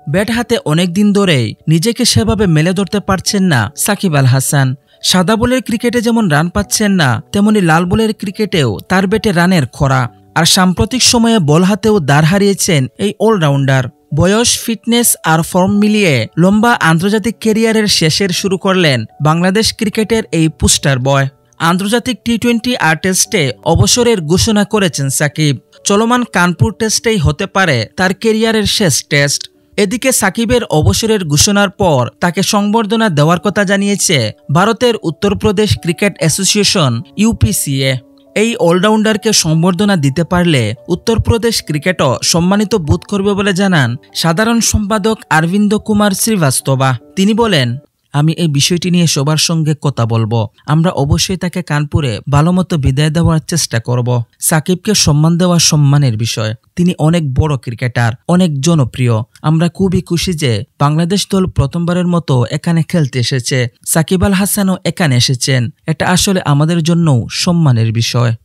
Bat হাতে অনেকদিন ধরেই নিজেকে সেভাবে মেলে ধরতে পারছেন না সাকিব আল হাসান। সাদা বলের ক্রিকেটে যেমন রান পাচ্ছেন না, তেমনি লাল বলের ক্রিকেটেও তার ব্যাটে রানের খরা। আর সাম্প্রতিক সময়ে বল হাতেও দাঁড় হারিয়েছেন এই অলরাউন্ডার। বয়স, ফিটনেস আর ফর্ম মিলিয়ে লম্বা আন্তর্জাতিক ক্যারিয়ারের শেষের শুরু করলেন বাংলাদেশ ক্রিকেটের এই পোস্টার বয়। আন্তর্জাতিক টি-20 আর টেস্টে অবসরের ঘোষণা করেছেন সাকিব। চলমান কানপুর টেস্টেই হতে পারে তার ক্যারিয়ারের শেষ টেস্ট। এদিকে সাকিবের অবসরের ঘোষণার পর তাকে সংবর্ধনা দেওয়ার কথা জানিয়েছে ভারতের উত্তরপ্রদেশ ক্রিকেট অ্যাসোসিয়েশন ইউপিসিএ। এই অলরাউন্ডারকে সংবর্ধনা দিতে পারলে উত্তরপ্রদেশ ক্রিকেটও সম্মানিত বোধ করবে বলে জানান সাধারণ সম্পাদক অরবিন্দ কুমার শ্রীবাস্তবা। তিনি বলেন, আমি এই বিষয়টি নিয়ে সবার সঙ্গে কথা বলবো। আমরা অবশ্যই তাকে কানপুরে ভালোমতো বিদায় দেওয়ার চেষ্টা করব। সাকিবকে সম্মান দেওয়া সম্মানের বিষয়। তিনি অনেক বড় ক্রিকেটার, অনেক জনপ্রিয়। আমরা খুবই খুশি যে বাংলাদেশ দল প্রথমবারের মতো এখানে খেলতে এসেছে। সাকিব আল হাসানও এখানে এসেছেন। এটা আসলে আমাদের জন্যও সম্মানের বিষয়।